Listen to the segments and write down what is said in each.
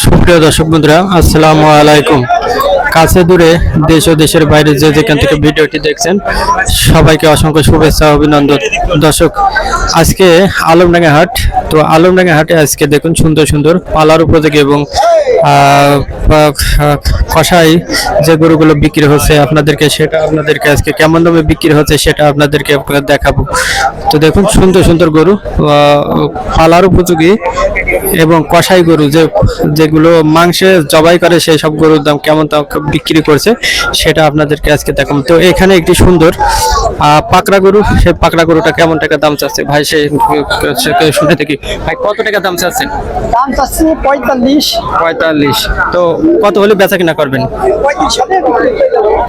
সুপ্রিয় দর্শক বন্ধুরা, আসসালামু আলাইকুম। কাছে দূরে দেশ ও দেশের বাইরে যে যেখান থেকে ভিডিওটি দেখছেন সবাইকে অসংখ্য শুভেচ্ছা অভিনন্দন। দর্শক, আজকে আলমডাঙ্গা হাট। তো আলমডাঙ্গা হাটে আজকে দেখুন সুন্দর সুন্দর পালার উপযোগী এবং কষাই যে গরুগুলো বিক্রি হচ্ছে আপনাদেরকে আজকে কেমন দামে বিক্রি হচ্ছে সেটা আপনাদেরকে দেখাবো। তো দেখুন সুন্দর সুন্দর গরু, পালার উপযোগী এবং কষাই গরু যেগুলো মাংসে জবাই করে সেই সব গরুর দাম কেমন দাম বিক্রি করছে সেটা আপনাদেরকে আজকে দেখাবো। তো এখানে একটি সুন্দর পাকড়া গরু, সেই পাকড়া গরুটা কেমন টাকা দাম চাচ্ছে ভাই সে শুনে দেখি। ভাই কত টাকা দাম চাচ্ছেন? দাম চাচ্ছি 45। তো কত হলে বেচা কিনা করবেন?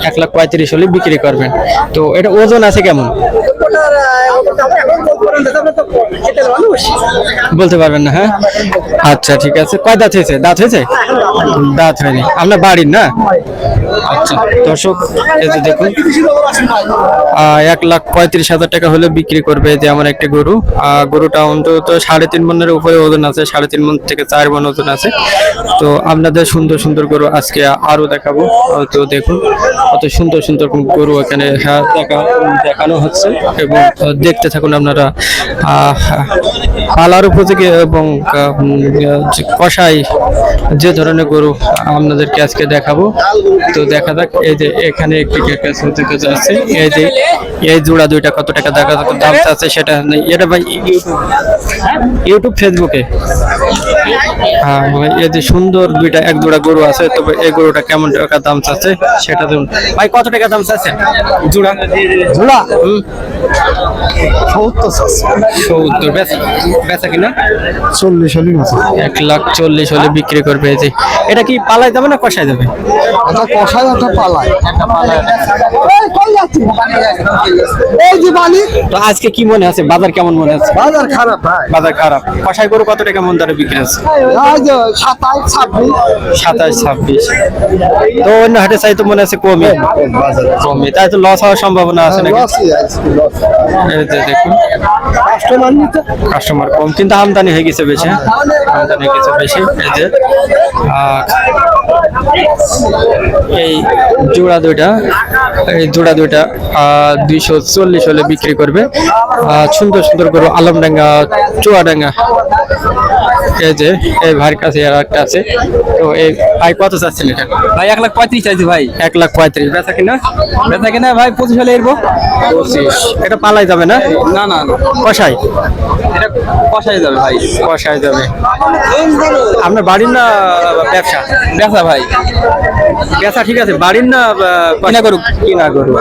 1,35,000 হলে বিক্রি করবেন। তো এটা ওজন আছে কেমন বলতে পারবেন না? হ্যাঁ, আচ্ছা ঠিক আছে। কয় দাঁত হয়েছে? দাঁত হয়নি। আপনার বাড়ির না? আচ্ছা দর্শক, এই যে দেখুন 1,35,000 টাকা হলে বিক্রি করবে। যে আমার একটি গরুটা অন্তত 3.5 মনের উপরে ওজন আছে, 3.5 মন থেকে 4 মন ওজন আছে। তো আপনাদের সুন্দর সুন্দর গরু আজকে আরো দেখাবো। তো দেখুন কত সুন্দর সুন্দর গরু এখানে দেখানো হচ্ছে এবং দেখতে থাকুন আপনারা। পালার উপযোগী এবং কষাই যে ধরনের গরু আপনাদেরকে আজকে দেখাবো। তো দেখা যাক। এই যে এখানে একটি আছে, এই জোড়া দুইটা কত টাকা দাম আছে সেটা নেই। এটা ভাই ইউটিউব ফেসবুকে এই যে সুন্দর দুইটা এক জোড়া গরু আছে। তবে এই গরুটা কেমন টাকা দাম চাচ্ছে সেটা দেখুন। ভাই কত টাকা দাম চাচ্ছে জোড়া? 70 বেচা কিনা 40 হলে 1,40,000 হলে বিক্রি করবে। এই যে এটা কি পালাই যাবে না কষাই যাবে? এটা কষাই, একটা পালায়। এই যে বালি। তো আজকে কি মনে আছে, বাজার কেমন মনে আছে? বাজার খারাপ ভাই, বাজার খারাপ। কষাই গরু কত টাকা মন দরে বিক্রি আছে? এই যে 27-26। তো অন্য হাটে চাই তো মনে আছে কমই, তাই তো লস হওয়ার সম্ভাবনা আছে নাকি? এই যে দেখুন কাস্টমার কম কিন্তু আমদানি হয়ে গেছে বেশি। এই যে এই জোড়া দুইটা 240 হলে বিক্রি করবে। সুন্দর সুন্দর গরু আলমডাঙ্গা চুয়াডাঙ্গা। এই যে এই ভাইয়ের কাছে আর একটা আছে। তো এই ভাই কত চাচ্ছেন এটা? ভাই 1,35,000 চাইছি ভাই। 1,35,000 বেচা কিনা ভাই 25 হলে এরবো। 25। এটা পালাই যাবে না? না কষাই, এটা কষাই যাবে ভাই। কষাই যাবে। আপনার বাড়ির না ব্যবসা? বেচা ভাই। বেচা ঠিক আছে। বাড়ির না কিনা গরু?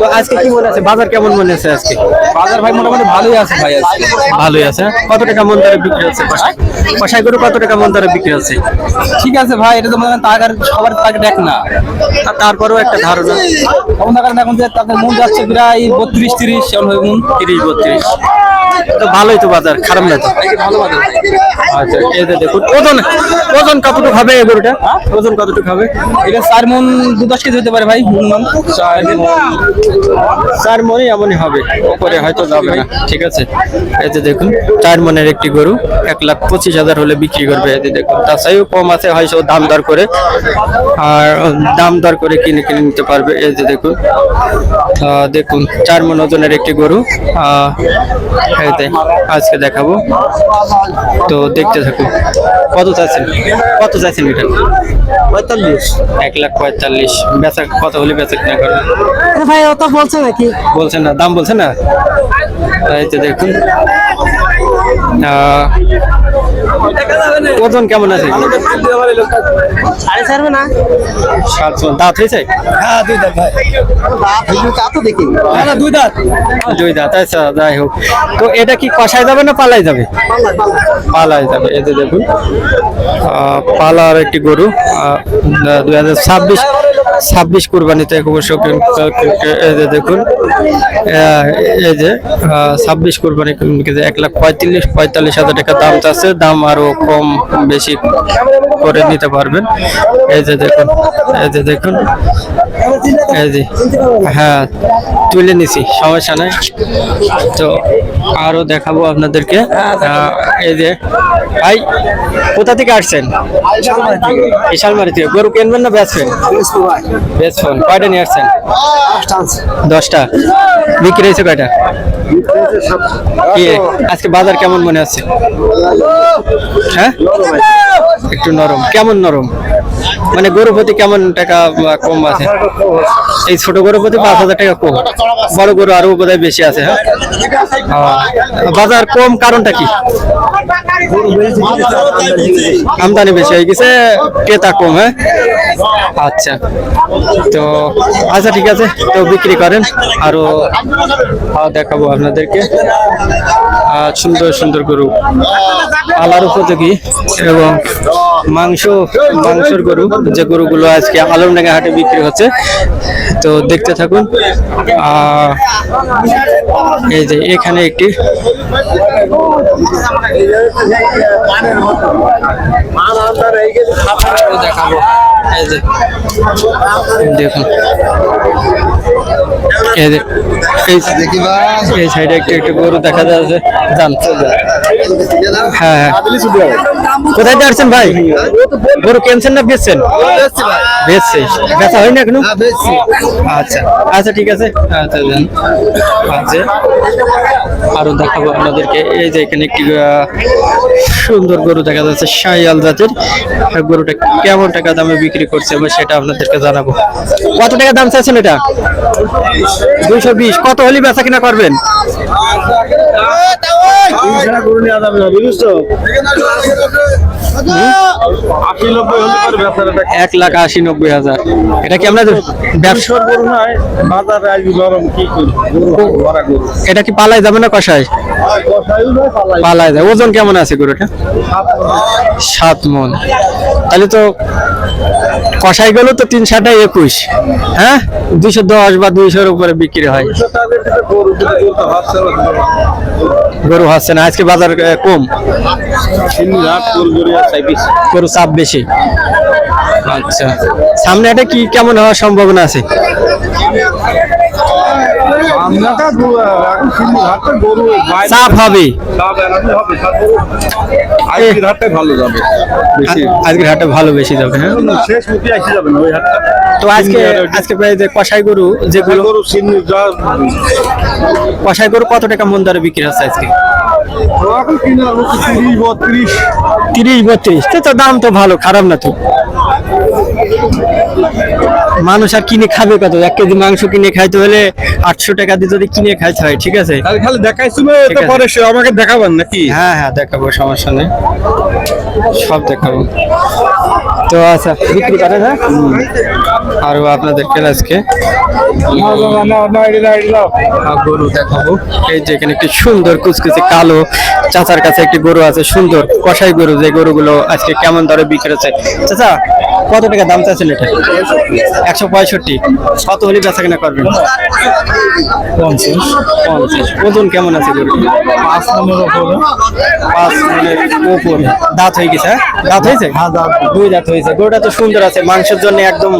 তো আজকে কি মনে আছে, বাজার কেমন মনে আছে আজকে? বাজার ভাই মোটামুটি ভালোই আছে ভাই। ভালোই আছে। কত টাকা মন দরে বিক্রি হচ্ছে কষাই গরু? কত টাকা মন দরে বিক্রি হচ্ছে? ঠিক আছে ভাই, এটা তো মানে টাকার সবার টাকা দেখ না, তারপরেও একটা ধারণা এখন যে তাদের মন যাচ্ছে প্রায় 32-30 এমন হবে মন। 30-32। তো ভালোই তো বাজার, খারাপ না তো? ভালো বাজার। আচ্ছা এই যে দেখুন ওজন কতটুকু হবে এই গরুটা? ওজন কতটুকু হবে? এটা 4 মন 2-10 কেজি হতে পারে ভাই। 4 মনই এমনই হবে, উপরে হয়তো যাবে না। ঠিক আছে, এই যে দেখুন 4 মনের একটি গরু 1,25,000 হলে বিক্রি করবে। এই যে দেখুন তার চাইও কম আছে, হয়তো দাম দর করে কিনে নিতে পারবে। এই যে দেখুন 4 মন ওজনের একটি গরু আজকে দেখাবো। তো দেখতে থাকুন। কত চাইছেন এটা? 45। 1,45,000 বেচা কত হলে বেচা কিনা করবে ভাই ও তো বলছে নাকি? বলছেন না, দাম বলছেন না। এই যে দেখুন ওজন কেমন আছে? দাঁত হয়েছে? হ্যাঁ 2 দাঁত ভাই। দুই দাঁত। আচ্ছা যাই হোক। তো এটা কি কষাই যাবে না পালাই যাবে? পালাই যাবে। এই যে দেখুন পালার একটি গরু 2026 কুরবানিতে অবশ্য। এই যে দেখুন এই যে 26 কুরবানি 1,45,000 টাকা দাম চাচ্ছে। দাম আরো কম বেশি করে নিতে পারবেন। এই যে দেখুন এই যে হ্যাঁ তুলে নিছি, সমস্যা নাই। তো আরো দেখাবো আপনাদেরকে। এই যে ভাই কোথা থেকে আসছেন? বিশালমারি থেকে। গরু কিনবেন না বেচবেন? বেচবেন। কয়টা নিয়ে আসছেন? 10টা। বিক্রি হয়েছে কয়টা? কি আজকে বাজার কেমন মনে হচ্ছে? হ্যাঁ, একটু নরম। কেমন নরম মানে গরু প্রতি কেমন টাকা কম আছে? এই ছোট গরু প্রতি 5,000 টাকা কম, বড় গরু আরো বোধহয় বেশি আছে। হ্যাঁ, বাজার কম কারণটা কি? আমদানি বেশি হয়ে গেছে, ক্রেতা কম। হ্যাঁ, আচ্ছা। তো আচ্ছা ঠিক আছে, তো বিক্রি করেন। আরো দেখাবো আপনাদেরকে সুন্দর সুন্দর গরু, পালার উপযোগী এবং মাংসের গরু, যে গরুগুলো আজকে আলমডাঙ্গা হাটে বিক্রি হচ্ছে। তো দেখতে থাকুন। এই যে এখানে একটি দেখাবো। এই যে দেখুন, এই সাইডে একটু গরু দেখা যাচ্ছে। হ্যাঁ হ্যাঁ, কোথায় আসছেন ভাই? গরু কিনছেন না বেচছেন? বেচছে। বেচা হয় না এখনো? আচ্ছা আচ্ছা ঠিক আছে। আচ্ছা, আরো দেখাবো আপনাদেরকে। এই যে এখানে একটি সুন্দর গরু দেখা যাচ্ছে, শাহিয়াল জাতের। গরুটা কেমন টাকা দামে বিক্রি করছে আমি সেটা আপনাদেরকে জানাবো। কত টাকা দাম চাচ্ছেন এটা? 220। কত হলে বেচা কিনা করবেন? 1,80,90,000। এটা কি আপনাদের ব্যবসার গরু নয়? এটা কি পালায় যাবে না কষায়? পালায় যায়। ওজন কেমন আছে গরুটা? 7 মণ। তাহলে তো কষাই গেল তো 3/7 21। হ্যাঁ, 210 বা 200-এর উপরে বিক্রি হয়। গরু হচ্ছে না আজকে, বাজার কম, গরু চাপ বেশি। আচ্ছা, সামনে এটা কি কেমন হওয়ার সম্ভাবনা আছে? চাপ হবে। আজকের হাটটা ভালো যাবে, আজকের হাটটা ভালো বেশি যাবে। হ্যাঁ, তো আজকে প্রায় যে কষাই গরু, যেগুলো কষাই গরু কত টাকা মন দরে বিক্রি হচ্ছে আজকে? 30-32। তো দাম তো ভালো, খারাপ না তো। মানুষ আর কিনে খাবে কত? 1 কেজি মাংস কিনে খাইতে হলে 800 টাকা দিয়ে যদি কিনে খাইতে হয়, ঠিক আছে? খালি দেখাইছো তো পরে আমাকে দেখাবেন নাকি? হ্যাঁ হ্যাঁ দেখাবো, সমস্যা নেই, সব দেখাবো। তো আচ্ছা, বিক্রি করেন। হ্যাঁ, আরো আপনাদেরকে আজকে গরু দেখাবো। এই যে এখানে একটি সুন্দর কুচকুচে কালো চাচার কাছে একটি গরু আছে, সুন্দর কষাই গরু। যে গরুগুলো আজকে কেমন দরে বিক্রি হচ্ছে? চাচা কত টাকা দাম চাচ্ছেন এটা? 165। কত হলে বেচা কিনা করবেন? 50। ওজন কেমন আছে গরু? 5 মণের উপরে। দাঁত হয়ে গেছে? দাঁত হয়েছে? 2 দাঁত হয়েছে। গরুটা তো সুন্দর আছে, মাংসের জন্য একদম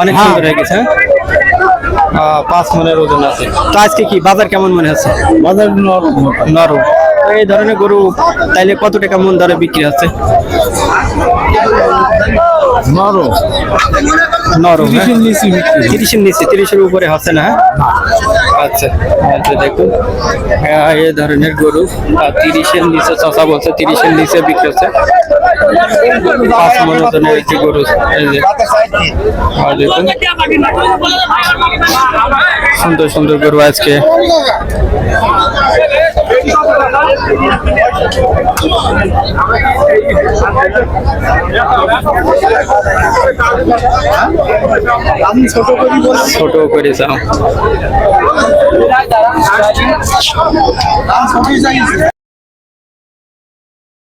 অনেক সুন্দর হয়ে গেছে। 5 মণের ওজন আছে। তো আজকে কি বাজার কেমন মনে হচ্ছে? বাজার নরম। এই ধরনের গরু তাইলে কত টাকা মন দরে বিক্রি হচ্ছে? নরম। 30-এর নিচে, 30-এর উপরে হচ্ছে না? আচ্ছা আচ্ছা, দেখুন এই ধরনের গরু 30-এর নিচে, চাচা বলছে 30-এর নিচে বিক্রি হচ্ছে। 5 মণ ওজনের একটি গরু। এই যে দেখুন, সুন্দর সুন্দর গরু আজকে। ছোট করে যাও।